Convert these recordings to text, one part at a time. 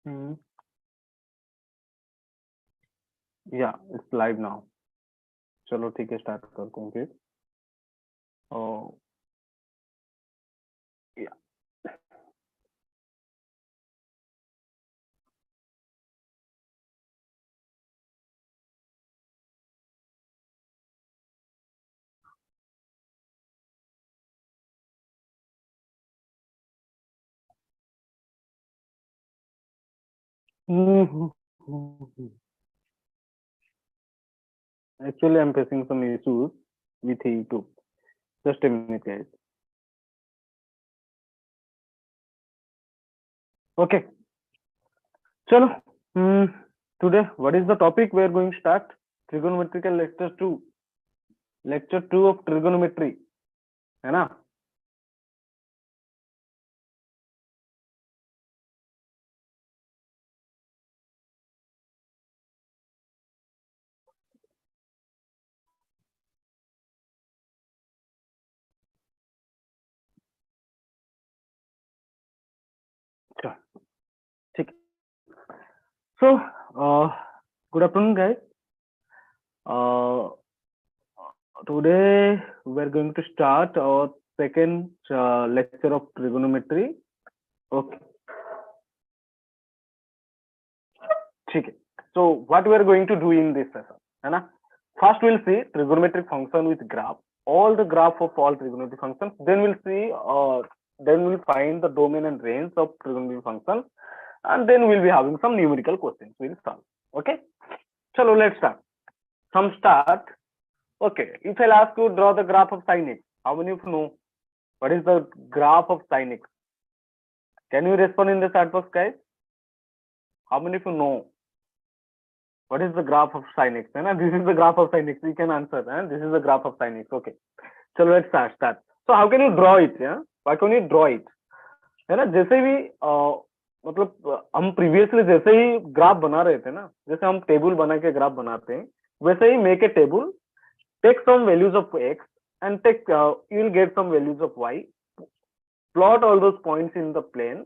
Hmm. Yeah, it's live now. चलो ठीक है, स्टार्ट करते हैं फिर. Oh, yeah. Actually, I'm facing some issues with YouTube. Just a minute, guys. Okay. चलो. Hmm. Today, what is the topic we are going to start? Trigonometrical lecture 2. Lecture 2 of trigonometry. है ना? अच्छा, ठीक. So, good afternoon, guys. Uh, Today we are going to start our second lecture of trigonometry. Okay, ठीक है. So what we are going to do in this session, है ना? First we'll see trigonometric function with graph, all the graph of all trigonometric functions. Then we'll see, then we'll find the domain and range of trigonometric functions, and then we'll be having some numerical questions we'll solve. Okay, chalo let's start. Some start. Okay, if I'll ask you draw the graph of sin x, how many of you know what is the graph of sin x? Can you respond in the chat box, guys? How many of you know what is the graph of sin x? This is the graph of sin x. You can answer. This is the graph of sin x. Okay. So let's start. So how can you draw it? Yeah? Why can you draw it? है ना, जैसे भी मतलब हम previously जैसे ही graph बना रहे थे ना, जैसे हम टेबल बना के ग्राफ बनाते हैं, वैसे ही make a table, take some values of X and take you will get some values of Y, plot all those points in the plane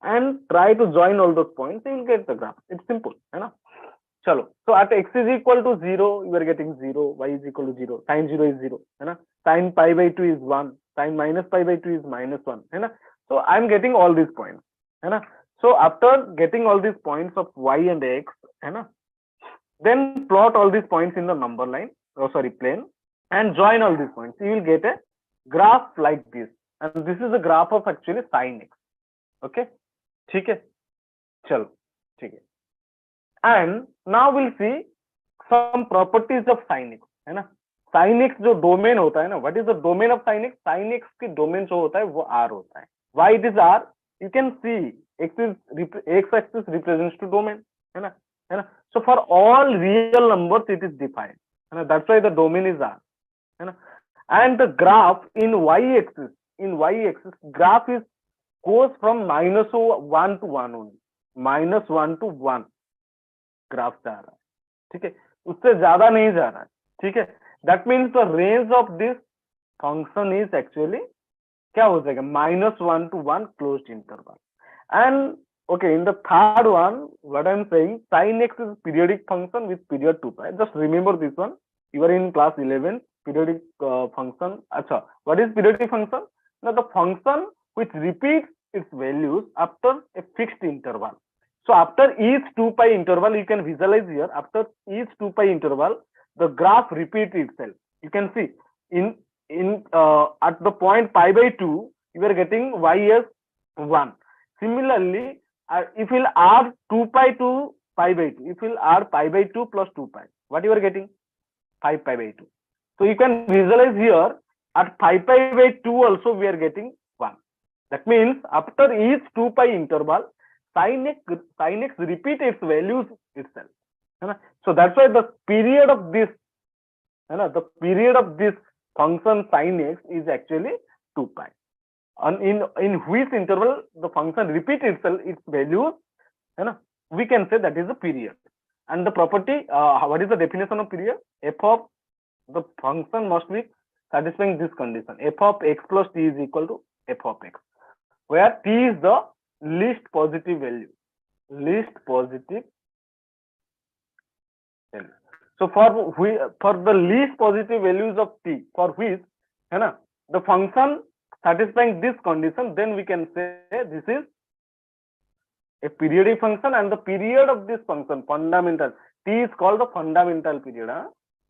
and try to join all those points, you will get the graph. It's simple, है ना? चलो, so at x is equal to 0, you are getting 0, y is equal to 0, sin 0 is 0, है ना? Sin pi by 2 is 1, sin minus pi by 2 is minus 1, है ना? So I'm getting all these points, है ना? So after getting all these points of y and x, है ना? Then plot all these points in the number line, plane, and join all these points. You will get a graph like this, and this is a graph of actually sin x. Okay, ठीक है, चलो, ठीक है. And now we'll see some properties of sin x, है ना? sin x जो domain होता है ना, what is the domain of sin x? sin x की डोमेन जो होता है वो r होता है. Why it is r? You can see x axis represents to domain, है ना? है ना? So for all real numbers it is defined, है ना? That's why the domain is r, है ना? And the graph in y axis graph is goes from -1 to 1 only, -1 to 1 graph जा रहा है, ठीक है, उससे ज्यादा नहीं जा रहा है, ठीक है. That means the range of this function is actually क्या हो जाएगा, -1 to 1 closed interval. And okay, in the third one, what I'm saying, sin x is periodic function with period 2 pi. Just remember this one. You are in class 11. Periodic function. Acha, what is periodic function? Now the function which repeats its values after a fixed interval. So after each 2 pi interval, you can visualize here. After each 2 pi interval, the graph repeats itself. You can see in at the point pi by 2, you are getting y as 1. Similarly, if we'll add 2 pi to pi by 2, if we'll add pi by 2 plus 2 pi, what you are getting? 5 pi by 2. So you can visualize here at 5 pi by 2 also we are getting 1. That means after each 2 pi interval, sin x repeat its values itself. So that's why the period of this, the period of this function sin x is actually 2 pi. And in which interval the function repeats itself, its values, we can say that is the period. And the property, what is the definition of period? F of the function must be satisfying this condition. F of x plus t is equal to f of x, where t is the least positive value. least positive value. So for the least positive values of t, for which the function satisfying this condition, then we can say this is a periodic function, and the period of this function, fundamental, t is called the fundamental period.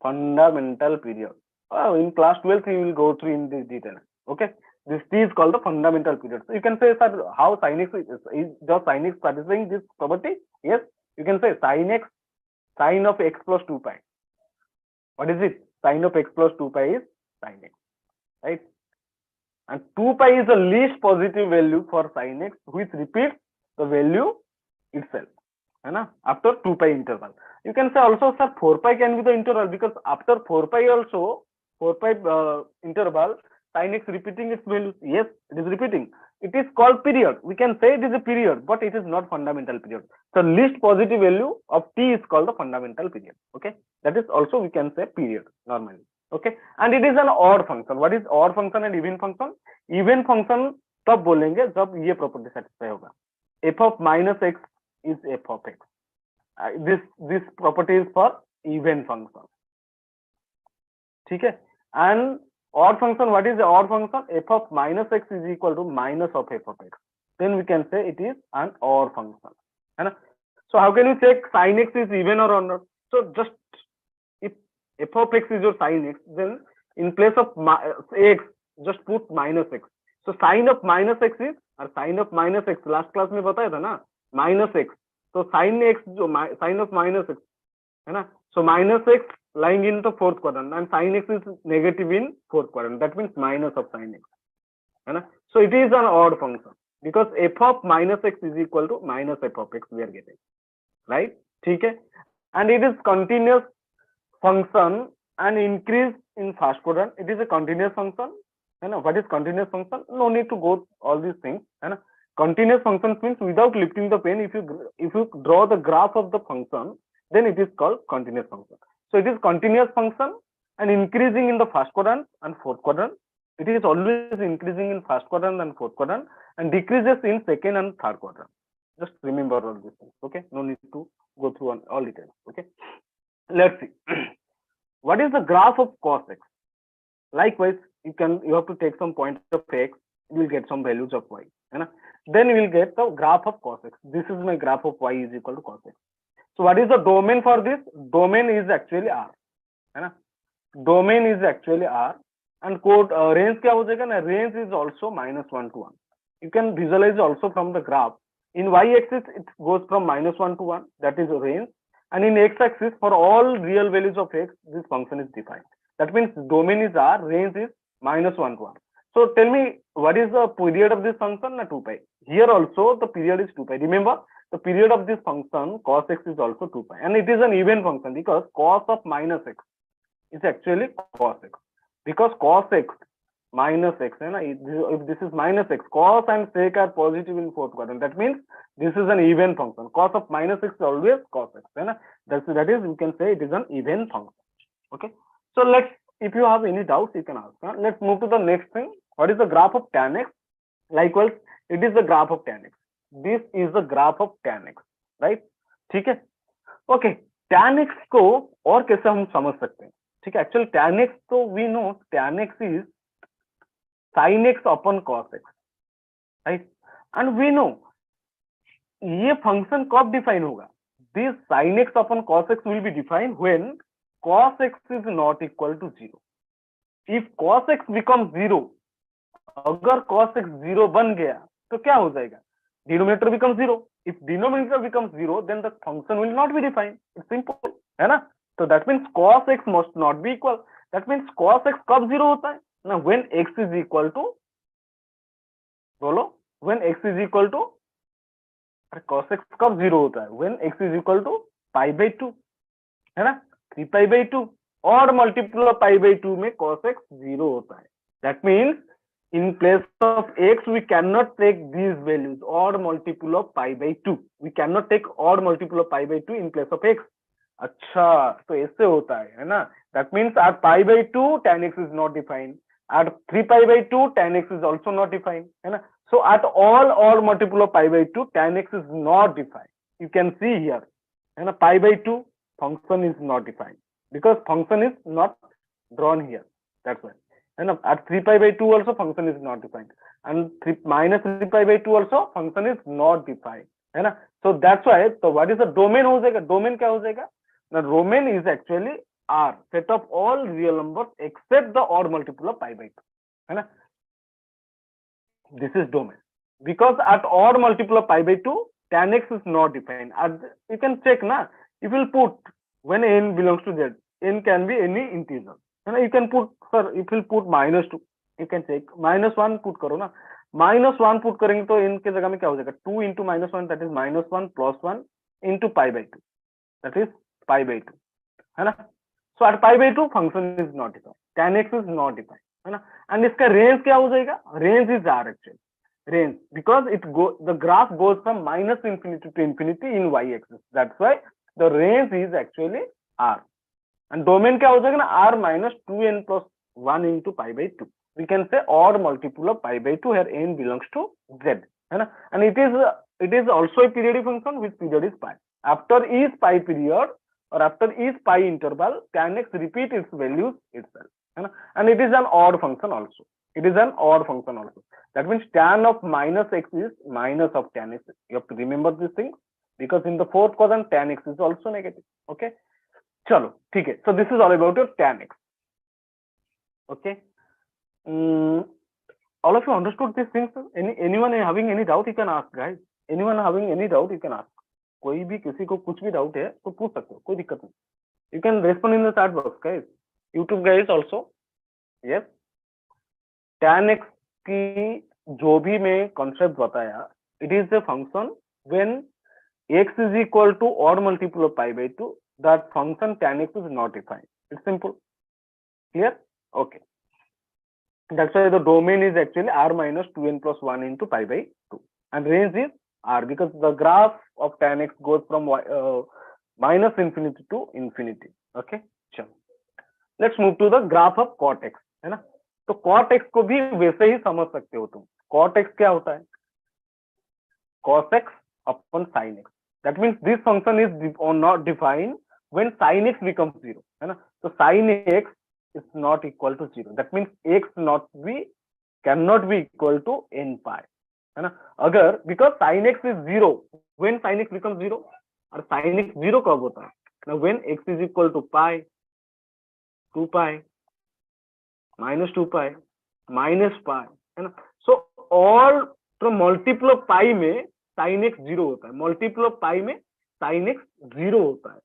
Fundamental period. In class 12 we will go through in this detail. Okay, this t is called the fundamental period. So you can say, sir, how sin x is just sin x satisfying this property? Yes, you can say sin x, sin of x plus 2 pi. What is it? Sin of x plus 2 pi is sin x, right? And 2 pi is the least positive value for sin x, which repeats the value itself, after 2 pi interval. You can say also, sir, 4 pi can be the interval, because after 4 pi also, 4 pi interval, sin x repeating its values. Yes, it is repeating. It is called period. We can say it is a period, but it is not fundamental period. So least positive value of t is called the fundamental period. Okay, that is also we can say period normally. Okay, and it is an odd function. What is odd function and even function? Even function तब बोलेंगे जब ये property satisfy होगा. F of minus x is f of x. This property is for even function. ठीक है? And odd function, what is the odd function? F of minus x is equal to minus of f of x. Then we can say it is an odd function. So how can you check sin x is even or not? So just if f of x is your sin x, then in place of x, just put minus x. So sin of minus x is, or sin of minus x, last class में बताया था ना, minus x. So sin x जो sin of minus x है ना, so minus x lying in the fourth quadrant, and sin x is negative in fourth quadrant. That means minus of sin x, है ना. So it is an odd function because f of minus x is equal to minus f of x we are getting, right? ठीक है, and it is continuous function and increase in first quadrant. It is a continuous function. What is continuous function? No need to go all these things. Continuous function means without lifting the pen, if you draw the graph of the function, then it is called continuous function. So it is continuous function and increasing in the first quadrant and fourth quadrant. It is always increasing in first quadrant and fourth quadrant and decreases in second and third quadrant. Just remember all these things. Okay, no need to go through on all details. Okay, let's see. What is the graph of cos x? Likewise, you have to take some point of x, you will get some values of y, then you will get the graph of cos x. This is my graph of y is equal to cos x. So what is the domain for this? Domain is actually r, domain is actually r, and code range क्या हो जाएगा ना? Range is also -1 to 1. You can visualize also from the graph. In y-axis it goes from -1 to 1, that is range, and in x-axis for all real values of x, this function is defined. That means domain is r, range is -1 to 1. So tell me, what is the period of this function? 2 pi. Here also the period is 2 pi. Remember, the period of this function cos x is also 2 pi, and it is an even function because cos of minus x is actually cos x, because cos x minus x, if this is minus x, cos and sec are positive in fourth quadrant. That means this is an even function. Cos of minus x is always cos x. That is, you can say it is an even function. Okay. So if you have any doubts, you can ask. Let's move to the next thing. What is the graph of tan x? Likewise, it is the graph of tan x. This is the graph of tan x, right? ठीक है? Okay, tan x को और कैसे हम समझ सकते हैं? ठीक है, actually tan x तो we know tan x is sin x upon cos x, right? And we know ये function कब define होगा? This sin x upon cos x will be defined when cos x is not equal to 0. If cos x becomes 0, अगर cos x 0 बन गया तो क्या हो जाएगा? Denominator becomes 0. If denominator becomes 0, then the function will not be defined. It's simple, है ना? So that means cos x must not be equal. That means cos x कब 0 होता है? Now when x is equal to, बोलो, when x is equal to, cos x कब 0 होता है? When x is equal to pi by 2, है ना? 3 pi by 2, odd multiple of pi by 2 में cos x 0 होता है. That means in place of x we cannot take these values, odd multiple of pi by 2. We cannot take odd multiple of pi by 2 in place of x. अच्छा, तो ऐसे होता है ना? That means at pi by 2 tan x is not defined. At 3 pi by 2 tan x is also not defined, है ना? So at all odd multiple of pi by 2 tan x is not defined. you can see here, and a pi by 2 function is not defined because function is not drawn here. That's why. And at 3 pi by 2 also function is not defined, and minus 3 pi by 2 also function is not defined. है ना? So that's why. So what is the domain हो जाएगा? Domain क्या हो जाएगा? The domain is actually R, set of all real numbers except the odd multiple of pi by 2. है ना? This is domain. Because at odd multiple of pi by 2, tan x is not defined. You can check na. If you put when n belongs to z, n can be any integer. You can put, sir, if you put minus 2, you can check minus 1 put करो ना. minus 1 put करेंगे तो n के जगह में क्या हो जाएगा? 2 into minus 1, that is minus 1 plus 1 into pi by 2, that is pi by 2, है ना? So at pi by 2 function is not defined, tan x is not defined, है ना? And इसका range क्या हो जाएगा? Range is R actually. Range, because the graph goes from minus infinity to infinity in y-axis. That's why the range is actually R. And domain क्या हो जाएगा ना? R minus 2n plus 1 into pi by 2. We can say odd multiple of pi by 2 here n belongs to z, है ना? And it is also a periodic function which period is pi. After each pi period or after each pi interval, tan x repeat its values itself, है ना? And it is an odd function also. It is an odd function also. That means tan of minus x is minus of tan x. You have to remember this thing because in the fourth quadrant tan x is also negative. Okay. Chalo, ठीक है. So this is all about your tan x. Okay. All of you understood these things? Anyone having any doubt, you can ask, guys. Anyone having any doubt, you can ask. कोई भी किसी को कुछ भी doubt है तो पूछ सकते हो, कोई दिक्कत नहीं. You can respond in the chat box, guys. YouTube guys also. Yes. tan x की जो भी मैं concept बताया, it is a function when x is equal to odd multiple of pi by 2, that function tan x is not defined. It's simple. Clear? Okay. That's why the domain is actually R minus 2n plus 1 into pi by 2. And range is R because the graph of tan x goes from minus infinity to infinity. Okay. Sure. Let's move to the graph of cot x. है ना? तो cot x को भी वैसे ही समझ सकते हो तुम. Cot x क्या होता है? Cos x upon sin x. That means this function is not defined when sin x becomes 0. है ना? So sin x is not equal to 0. That means x cannot be equal to n pi. है ना? अगर because sin x is 0, when sin x becomes 0, और sin x 0 कब होता है? Now when x is equal to pi, 2 pi, minus 2 pi, minus pi, है ना? So all from multiple of pi में sin x 0 होता है, multiple of pi में sin x 0 होता है.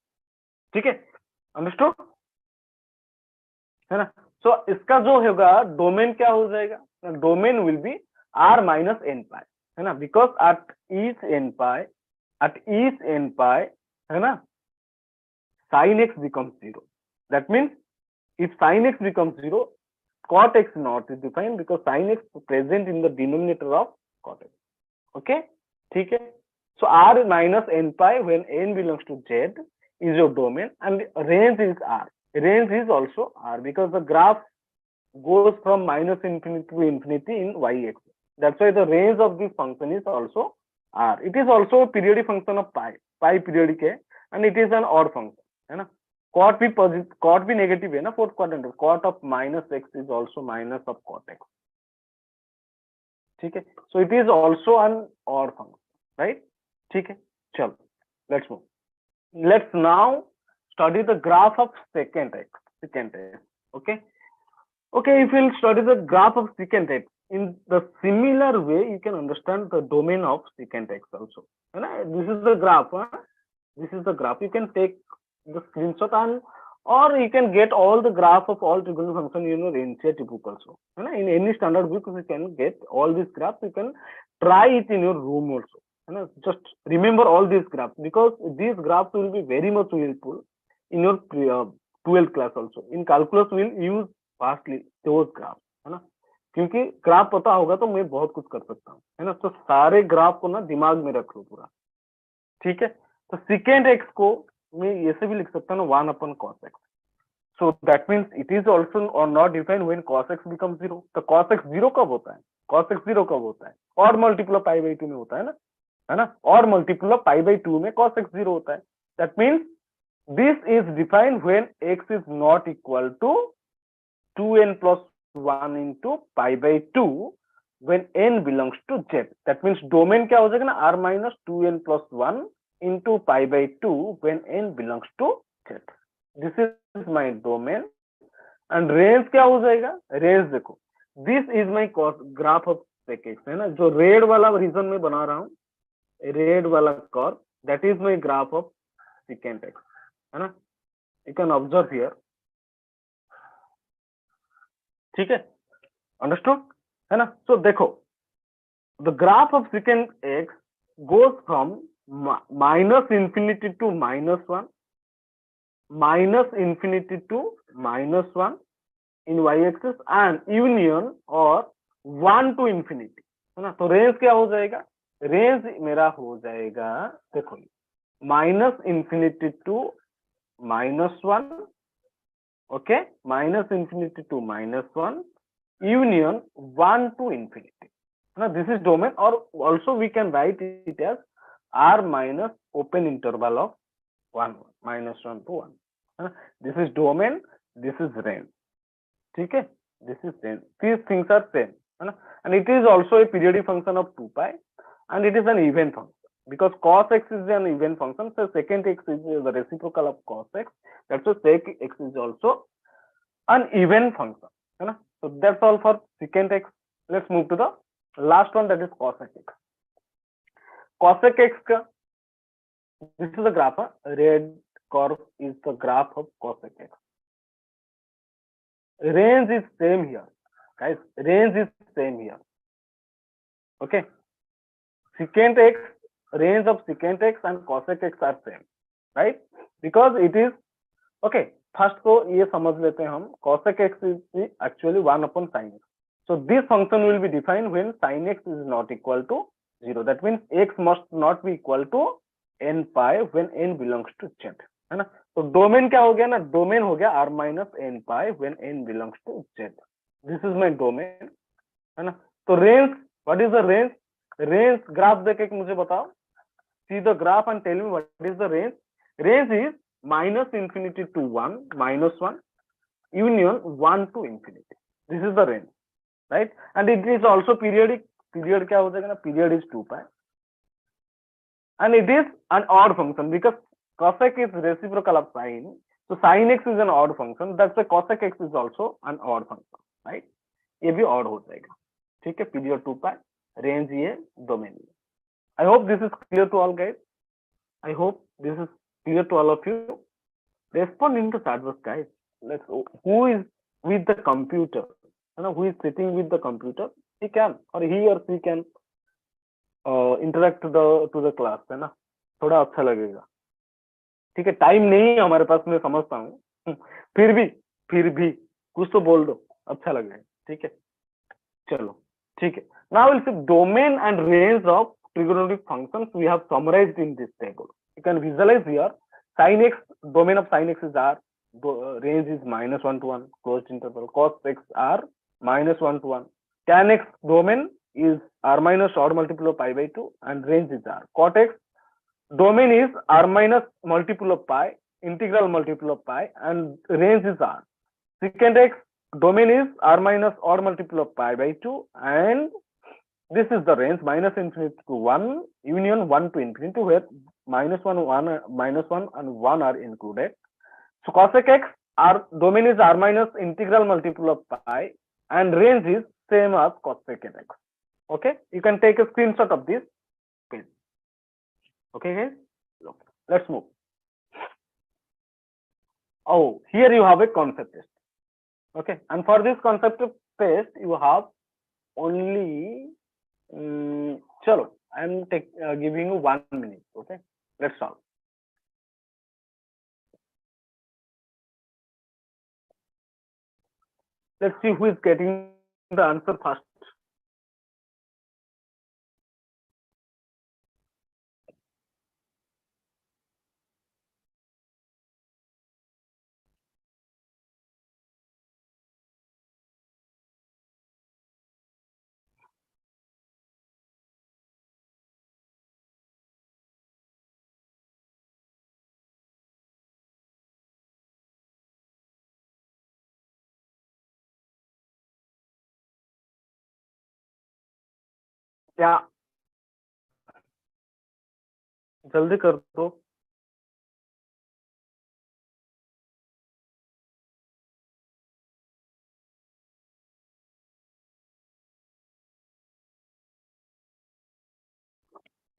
ठीक है? Understood? है ना? So इसका जो होगा डोमेन क्या हो जाएगा? Domain will be r minus n pi, है ना? Because at each n pi, है ना, sin x becomes 0. That means if sin x becomes 0, cot x not is defined because sin x is present in the denominator of cot x. Okay? ठीक है? So r minus n pi when n belongs to z is your domain and range is r. Range is also r because the graph goes from minus infinity to infinity in y-axis. That's why the range of this function is also r. It is also a periodic function of pi. Pi periodic है and it is an odd function, है ना? Cot भी negative है ना, fourth quadrant. Cot of minus x is also minus of cot x. ठीक है? So it is also an odd function, right? ठीक है? चलो, let's move. Let's now study the graph of secant x. Okay. Okay, if we'll study the graph of secant x in the similar way, you can understand the domain of secant x also. This is the graph. This is the graph. You can take the screenshot and or you can get all the graph of all trigonometric function in your NCERT book also. In any standard book, you can get all these graphs. You can try it in your room also. Just remember all these graphs because these graphs will be very much helpful in your 12th class also. In calculus, we'll use vastly those graphs, है ना? क्योंकि graph पता होगा तो मैं बहुत कुछ कर सकता हूँ, है ना? तो सारे ग्राफ को ना दिमाग में रख लो पूरा. ठीक है? तो secant x को मैं ऐसे भी लिख सकता हूँ ना 1 upon cos x. So that means it is also or not defined when cos x becomes 0. तो cos x 0 कब होता है? Cos x 0 कब होता है? Odd multiple of pi by 2 में होता है ना? है ना, और मल्टीपल ऑफ पाई बाई 2 में cos x 0 होता है. That means this is defined when x is not equal to 2n plus 1 into pi by 2 when n belongs to z. That means domain क्या हो जाएगा ना, r minus 2n plus 1 into pi by 2 when n belongs to z. This is my domain. And range क्या हो जाएगा, range देखो, this is my graph of sec x, है ना, जो रेड वाला रीजन में बना रहा हूँ, रेड वाला curve, that is my graph of secant x, है ना. You can observe here. ठीक है, अंडरस्टूड, है ना. सो देखो, the graph of secant x goes from minus infinity to -1, minus infinity to -1 in y-axis and union और 1 to infinity, है ना. तो रेंज क्या हो जाएगा, रेंज मेरा हो जाएगा, देखो, minus infinity to -1, okay, minus infinity to -1 union 1 to infinity. Now this is domain, or also we can write it as r minus open interval of 1 -1 to 1. This is domain, this is range. ठीक है, this is range. These things are same, and it is also a periodic function of 2 pi, and it is an even function because cos x is an even function. So secant x is the reciprocal of cos x. That's why sec x is also an even function, है ना. So that's all for secant x. Let's move to the last one, that is cosec x. Cosec x का, this is the graph, red curve is the graph of cosec x. Range is same here, guys. Range is same here. Okay, secant x, range of secant x and cosec x are same, right? Because it is okay. First को ये समझ लेते हैं हम, cosec x is actually 1 upon sin x. So this function will be defined when sin x is not equal to 0. That means x must not be equal to n pi when n belongs to z, है ना. तो domain क्या हो गया ना, domain हो गया r minus n pi when n belongs to z. This is my domain, है ना. तो range, what is the range? Range graph देख के मुझे बताओ. See the graph and tell me what is the range. Range is minus infinity to 1 -1 union 1 to infinity. This is the range, right? And it is also periodic. Period क्या हो जाएगा ना, period is 2 pi, and it is an odd function because cosec is reciprocal of sin. So sin x is an odd function. That's why cosec x is also an odd function, right? ये भी odd हो जाएगा. ठीक है, period 2 pi, range ये, domain ये. I hope this is clear to all guys. I hope this is clear to all of you. Respond in the chat box, guys. Let's. Who is with the computer? You know, who is sitting with the computer? He can, or he or she can interact to the class, है ना. थोड़ा अच्छा लगेगा. ठीक है, time नहीं है हमारे पास, मैं समझता हूँ. फिर भी कुछ तो बोल दो, अच्छा लगेगा. ठीक है, चलो, ठीक है. Now we'll see domain and range of trigonometric functions we have summarized in this table. You can visualize here. Sin x, domain of sin x is r, range is -1 to 1, closed interval. Cos x r -1 to 1. Tan x domain is r minus odd multiple of pi by 2 and range is r. Cot x domain is r minus multiple of pi, integral multiple of pi, and range is r. Secant x domain is r minus odd multiple of pi by 2, and this is the range minus infinity to 1 union 1 to infinity, where -1 and 1 are included. So cosec x, r domain is r minus integral multiple of pi, and range is same as cosec x. Okay, you can take a screenshot of this page. Okay guys, let's move. Oh, here you have a concept test. Okay, and for this concept test you have only chalo, I am giving you 1 minute. Okay, let's solve. Let's see who is getting the answer first. या जल्दी कर दो।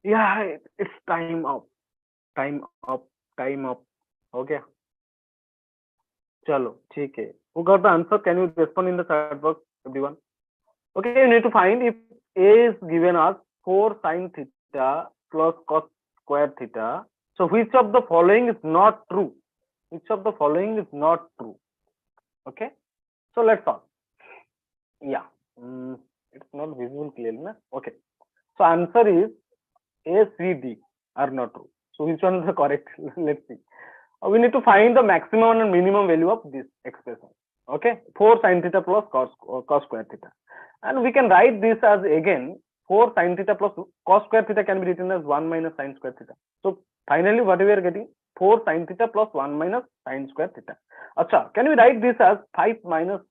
Yeah, it's time up, time up, time up. हो गया, चलो ठीक है। Who got the answer? Can you respond in the chat box, everyone? Okay, you need to find if A is given as 4 sin theta plus cos square theta. So which of the following is not true? Which of the following is not true? Okay, so let's solve. Yeah, it's not visible clearly, na? Okay, so answer is A, C, D are not true. So which one is the correct? Let's see. We need to find the maximum and minimum value of this expression. Okay, 4 sin theta plus cos square theta. And we can write this as again 4 sin theta plus cos square theta can be written as 1 minus sin square theta. So finally what we are getting? 4 sin theta plus 1 minus sin square theta. Acha, can we write this as 5 minus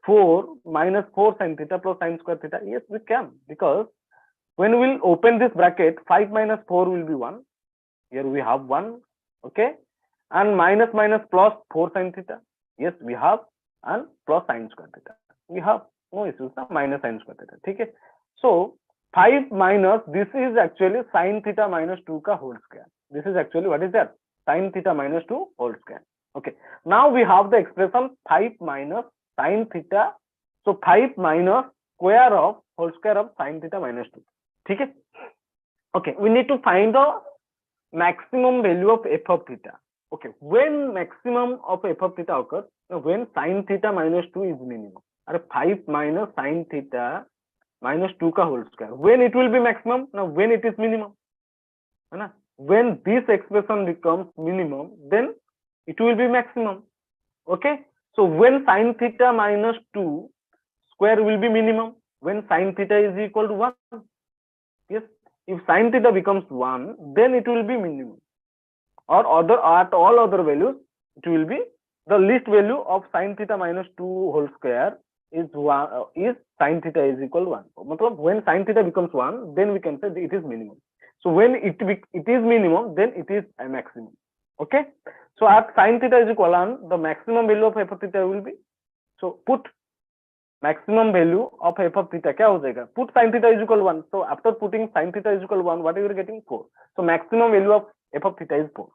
4 minus 4 sin theta plus sin square theta? Yes, we can, because when we will open this bracket, 5 minus 4 will be 1. Here we have 1. Okay, and minus minus plus 4 sin theta. Yes, we have, and plus sin square theta. We have no issues, na? Minus sin square theta. Okay, so 5 minus, this is actually sin theta minus 2 ka whole square. This is actually what is that? Sin theta minus 2 whole square. Okay, now we have the expression 5 minus sin theta. So 5 minus square of whole square of sin theta minus 2. Okay, okay, we need to find the maximum value of f of theta. Okay, when maximum of f of theta occurs, when sin theta minus 2 is minimum, or 5 minus sin theta minus 2 ka whole square, when it will be maximum? Now when it is minimum, when this expression becomes minimum, then it will be maximum. Okay, so when sin theta minus 2 square will be minimum, when sin theta is equal to 1. Yes, if sin theta becomes 1, then it will be minimum, or other at all other values it will be the least value of sin theta minus 2 whole square is 1, is sin theta is equal to 1. Matlab, when sin theta becomes 1, then we can say it is minimum. So when it is minimum, then it is a maximum. Okay, so at sin theta is equal to 1, the maximum value of f of theta will be, so put maximum value of f of theta क्या हो जाएगा? Put sin theta is equal to 1. So after putting sin theta is equal to 1, what are you getting? 4. So maximum value of f of theta is 4.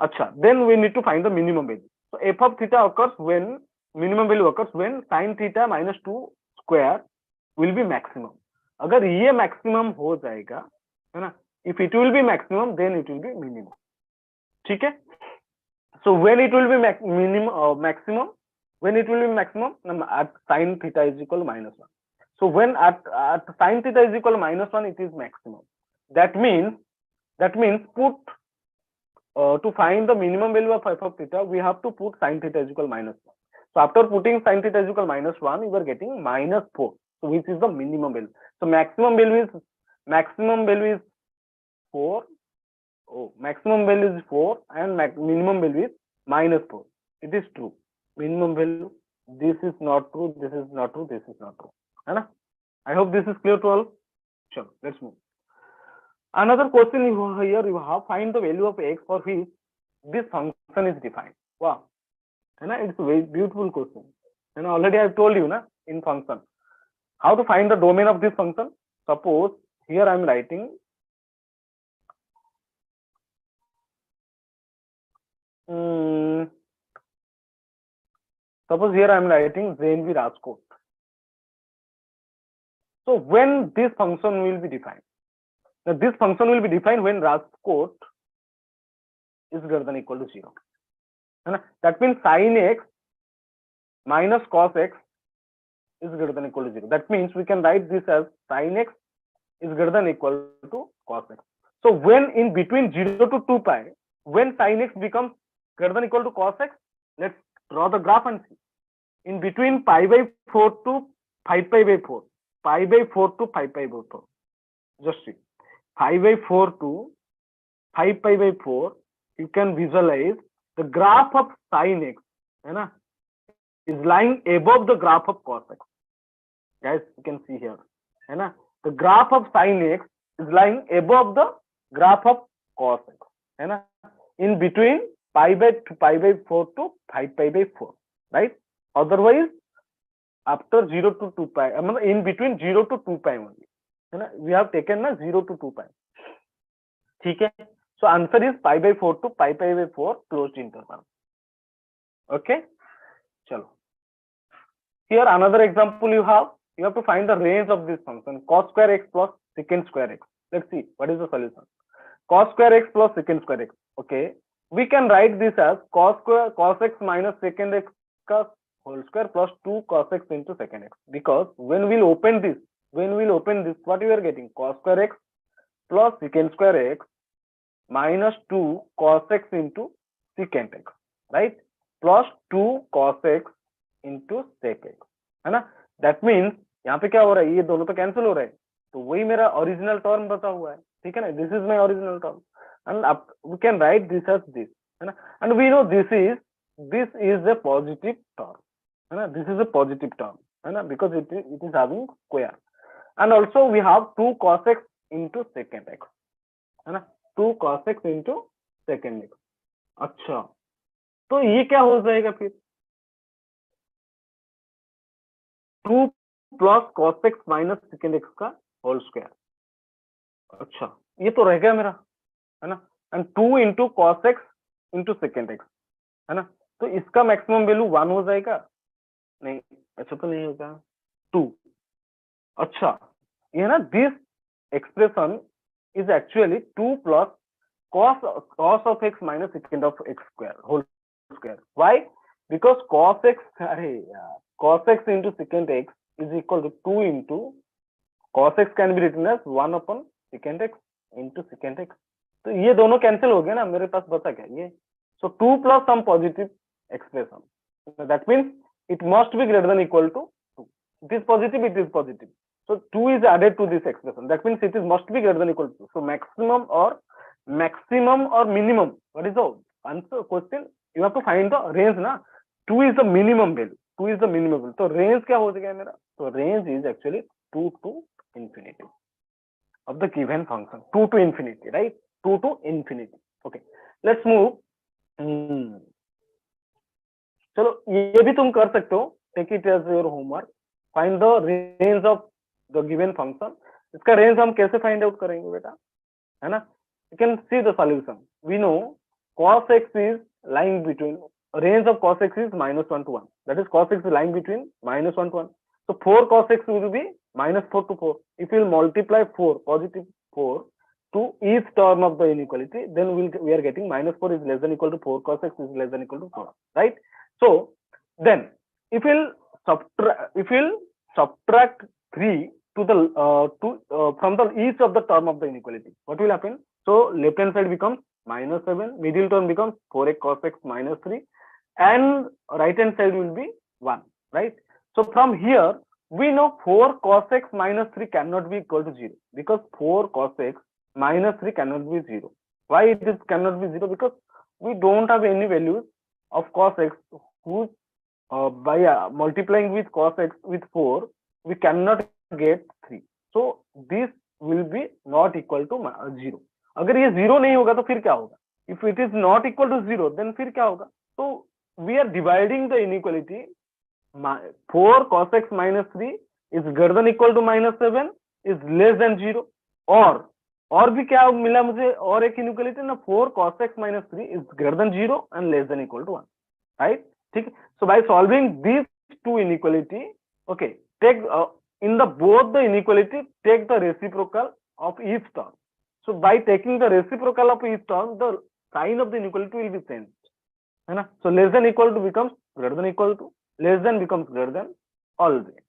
Acha, then we need to find the minimum value. So f of theta occurs when, minimum value occurs when sin theta minus 2 square will be maximum. अगर ये maximum हो जाएगा, है ना? If it will be maximum, then it will be minimum. ठीक है? So when it will be maximum, when it will be maximum, at sin theta is equal to minus 1. So when at sin theta is equal to minus 1, it is maximum. That means put to find the minimum value of f of theta, we have to put sin theta is equal to minus 1. So after putting sin theta is equal to minus 1, you are getting minus 4. So which is the minimum value? So maximum value is 4. Oh, maximum value is 4 and minimum value is minus 4. It is true. Minimum value, this is not true, this is not true, this is not true. Right? I hope this is clear to all. Sure, let's move. Another question here you have, find the value of x for which this function is defined. Wow, it's a very beautiful question. Already I have told you in function how to find the domain of this function. Suppose here I am writing suppose here I am writing JNV Rajkot. So when this function will be defined? Now this function will be defined when Rajkot is greater than or equal to 0. That means sin x minus cos x is greater than or equal to 0. That means we can write this as sin x is greater than or equal to cos x. So when in between 0 to 2 pi, when sin x becomes greater than or equal to cos x, let's draw the graph and see. In between pi by 4 to 5 pi by 4, pi by 4 to 5 pi by 4, just see, pi by 4 to 5 pi by 4, you can visualize the graph of sin x is lying above the graph of cos x. Guys, you can see here, the graph of sin x is lying above the graph of cos x, है ना, in between pi by 4 to 5 pi by 4, right? Otherwise after 0 to 2 pi, in between 0 to 2 pi only, है ना, we have taken ना 0 to 2 pi, ठीक है. So answer is pi by 4 to pi by 4 closed interval. Okay, chalo. Here another example you have to find the range of this function cos square x plus secant square x. Let's see what is the solution. Cos square x plus secant square x. Okay, we can write this as cos x minus secant x ka whole square plus 2 cos x into secant x, because when we'll open this, what we are getting, cos square x plus secant square x minus 2 cos x into secant x, right, plus 2 cos x into sec x, है ना. That means यहाँ पे क्या हो रहा है, ये दोनों तो कैंसिल हो रहे हैं, तो वही मेरा ओरिजिनल टर्म बचा हुआ है, ठीक है ना. This is my original term and we can write this as this, है ना. And we know this is a positive term, है ना. This is a positive term, है ना, because it is having square. And also we have 2 cos x into secant x, है ना, 2 cos x into secant x. अच्छा, तो ये क्या हो जाएगा फिर, 2 plus cos x minus secant x का होल स्क्वायर. अच्छा, ये तो रह गया मेरा, है ना. And 2 into cos x into secant x, है ना. तो इसका मैक्सिमम वैल्यू 1 हो जाएगा, नहीं ऐसा तो नहीं होगा, 2. अच्छा, ये ना, this expression is actually 2 plus cos of x minus secant of x square whole square. Why? Because cos x into secant x is equal to 2 into cos x can be written as 1 upon secant x into secant x. तो ये दोनों cancel हो गए ना, मेरे पास बचा क्या ये. So 2 plus some positive expression, that means it must be greater than equal to 2. It is positive. So 2 is added to this expression. That means it is must be greater than equal to 2. So maximum or minimum. What is the answer question? You have to find the range ना. 2 is the minimum value. So range क्या हो जाएगा मेरा? So range is actually 2 to infinity of the given function. 2 to infinity, right? 2 to infinity. Okay. Let's move. चलो ये भी तुम कर सकते हो. Take it as your homework. Find the range of the given function. इसका रेंज हम कैसे फाइंड आउट करेंगे बेटा, है ना. You can see the solution. We know cos x is lying between, range of cos x is -1 to 1. That is cos x is lying between -1 to 1. So 4 cos x will be -4 to 4. If we will multiply 4, positive 4 to each term of the inequality, then we are getting -4 is less than equal to 4 cos x is less than equal to 4, right. So then if we'll subtract 3 to the from the each of the term of the inequality, what will happen? So left hand side becomes -7, middle term becomes 4x cos x minus 3, and right hand side will be 1, right. So from here we know 4 cos x minus 3 cannot be equal to 0, because 4 cos x minus 3 cannot be 0. Why it is cannot be 0? Because we don't have any values of cos x whose by multiplying with cos x with 4 we cannot get 3. So this will be not equal to 0. अगर ये 0 नहीं होगा तो फिर क्या होगा? If it is not equal to 0, then फिर क्या होगा? So we are dividing the inequality. 4 cos x minus 3 is greater than equal to -7 is less than 0. और भी क्या मिला मुझे, और एक inequality ना, 4 cos x minus 3 is greater than 0 and less than equal to 1, right. ठीक. So by solving these two inequality, okay, take in the both the inequality, take the reciprocal of each term. So by taking the reciprocal of each term, the sign of the inequality will be changed, है ना. So less than equal to becomes greater than equal to, less than becomes greater than, always.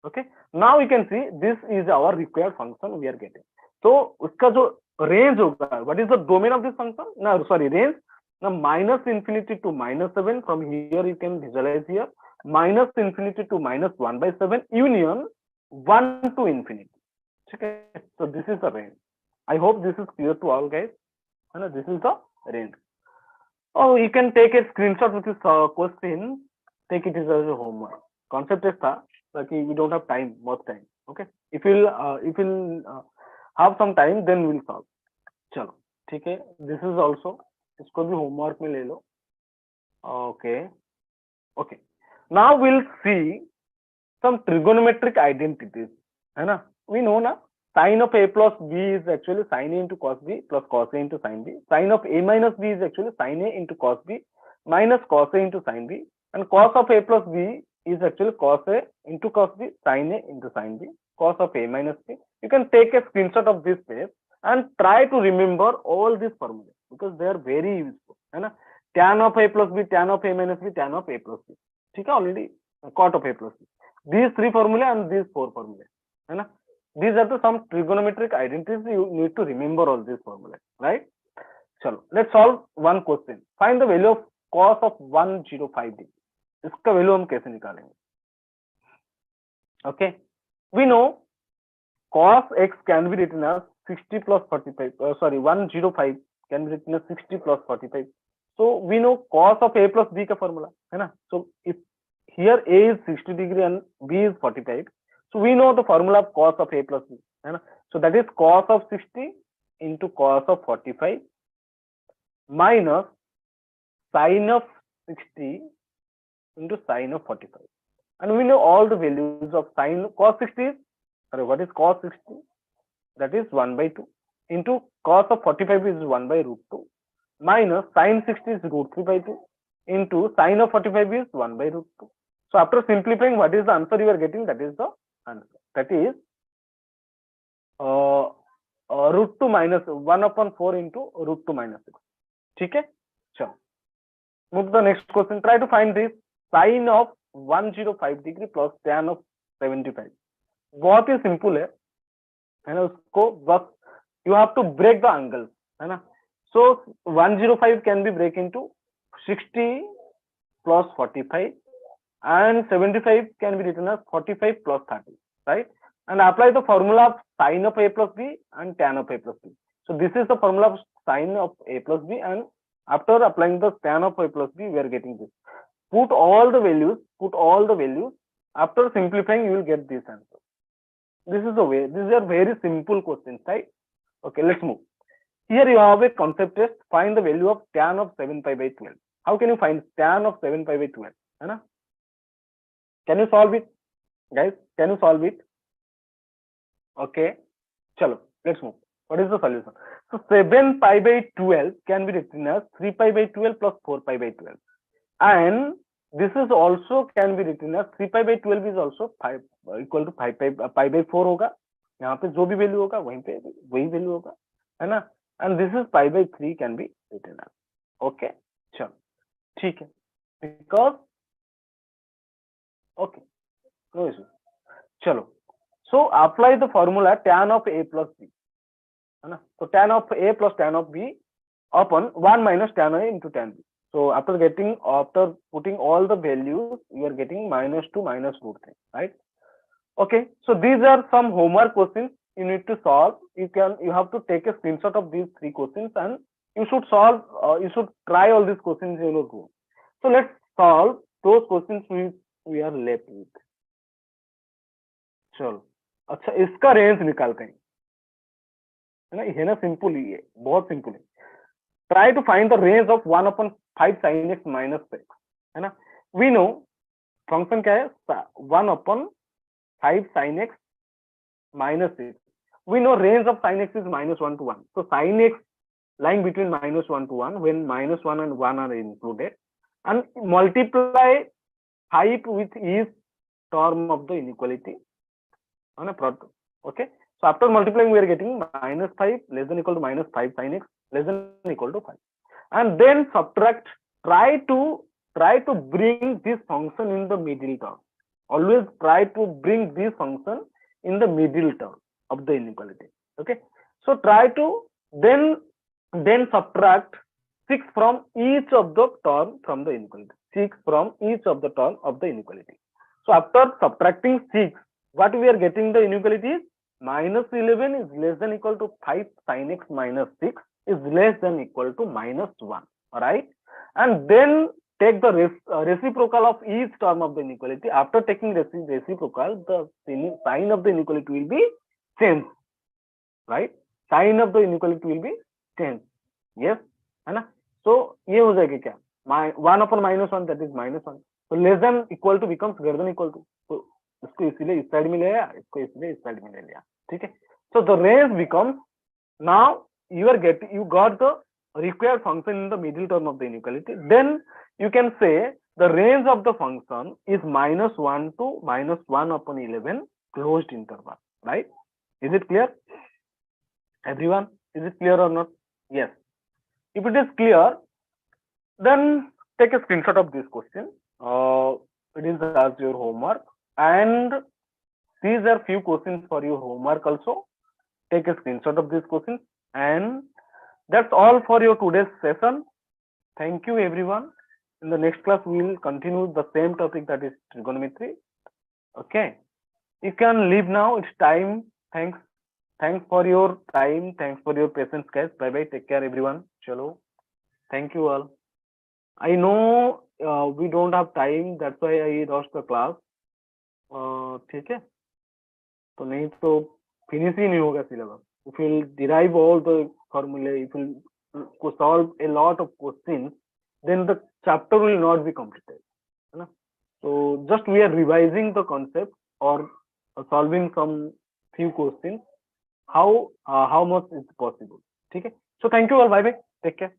Okay, now we can see this is our required function we are getting. So उसका जो range होगा, what is the domain of this function? No, sorry, range. Now minus infinity to -7, from here you can visualize here, minus infinity to -1/7 union 1 to infinity. Okay, so this is the range. I hope this is clear to all guys. And this is the range. Oh, you can take a screenshot with this question. Take it as a homework. Concept is that we don't have time, much time. Okay, if you'll have some time, then we'll solve. चलो ठीक है, this is also, इसको भी homework में ले लो. Okay, okay. Now we'll see some trigonometric identities, है ना? We know ना, sin of a plus b is actually sin a into cos b plus cos a into sin b. Sin of a minus b is actually sin a into cos b minus cos a into sin b, and cos of a plus b is actually cos a into cos b, sin a into sin b, cos of a minus b. You can take a screenshot of this page and try to remember all these formulas because they are very useful, है ना? Tan of a plus b, tan of a minus b, tan of a plus b. ठीक है, already cot of a plus b. These three formula and these four formula, है ना? These are the some trigonometric identities. You need to remember all these formulas, right? चलो, let's solve one question. Find the value of cos of 105 degree. इसका value हम कैसे निकालेंगे? Okay, we know cos x can be written as 60 plus 45. 105 can be written as 60 plus 45. So we know cos of a plus b का formula, है ना? So if here a is 60 degree and b is 45, so we know the formula of cos of a plus b, है ना? So that is cos of 60 into cos of 45 minus sin of 60 into sin of 45, and we know all the values of sin cos 60 is, what is cos 60? That is 1 by 2 into cos of 45 is 1 by root 2 minus sin 60 is root 3 by 2 into sin of 45 is 1 by root 2. So after simplifying, what is the answer you are getting? That is the answer. That is root 2 minus 1 upon 4 into root 2 minus 6. ठीक है, चलो move to the next question. Try to find this sin of 105 degree plus tan of 75. बहुत ही simple है ना? उसको बस you have to break the angles, है ना? So 105 can be break into 60 plus 45 and 75 can be written as 45 plus 30, right? And apply the formula of sin of a plus b and tan of a plus b. So this is the formula of sin of a plus b, and after applying the tan of a plus b, we are getting this. Put all the values. After simplifying, you will get this answer. This is the way. These are very simple questions, right? Okay, let's move. Here you have a concept test. Find the value of tan of 7 pi by 12. How can you find tan of 7 pi by 12? है ना? Can you solve it, guys? Can you solve it? Okay, chalo, let's move. What is the solution? So 7 pi by 12 can be written as 3 pi by 12 plus 4 pi by 12, and this is also can be written as 3 pi by 12 is also 5 equal to 5 pi by 4 होगा. यहाँ पे जो भी value होगा वहीं पे वही value होगा, है ना? And this is pi by 3 can be written as. Okay, चलो ठीक है, because okay, no issue. चलो, so apply the formula tan of a plus b, है ना? So tan of a plus tan of b upon 1 minus tan a into tan b. So after putting all the values, you are getting minus 2 minus root 3, right? Okay, so these are some homework questions you need to solve. You have to take a screenshot of these three questions and you should solve. You should try all these questions in your room. So let's solve those questions we are left with. चलो, अच्छा इसका range निकालते हैं, है ना? ये ना simple ही है, बहुत सिंपल है. Try to find the range of 1 upon 5 sin x minus x, है ना? We know function क्या है? 1 upon 5 sin x minus x. We know range of sin x is minus 1 to 1. So sin x lying between minus 1 to 1 when minus 1 and 1 are included, and multiply 5 with each term of the inequality on a product. Okay, so after multiplying we are getting minus 5 less than equal to minus 5 sin x less than equal to 5, and then subtract. Try to bring this function in the middle term. Always try to bring this function in the middle term of the inequality. Okay, so try to then subtract 6 from each of the term from the inequality. 6 from each of the term of the inequality. So after subtracting 6, what we are getting the inequality is minus 11 is less than equal to 5 sin x minus 6 is less than equal to minus 1. All right, and then take the reciprocal of each term of the inequality. After taking reciprocal, the sign of the inequality will be changed, right? Sign of the inequality will be changed. Yes, है ना? So ये हो जाएगा क्या? 1/-1 that is -1. So less than equal to becomes greater than equal to. So इसको इसीलिए इस side में ले आया, इसको इसीलिए इस साइड में ले लिया, ठीक है? So the range becomes, now you got the required function in the middle term of the inequality. Then you can say the range of the function is -1 to -1/11 closed interval, right? Is it clear, everyone? Is it clear or not? Yes. If it is clear, then take a screenshot of this question. It is as your homework, and these are few questions for your homework also. Take a screenshot of this question, and that's all for your today's session. Thank you, everyone. In the next class, we will continue the same topic, that is trigonometry. Okay, you can leave now. It's time. Thanks for your time. Thanks for your patience, guys. Bye bye. Take care, everyone. Chalo. Thank you all. I know we don't have time. That's why I rushed the class. ठीक है? तो नहीं तो finish ही नहीं होगा syllabus. If you will derive all the formulae, if you will solve a lot of questions, then the chapter will not be completed. है ना? So just we are revising the concept or solving some few questions. How much is possible? ठीक है? So thank you all. Bye bye. Take care.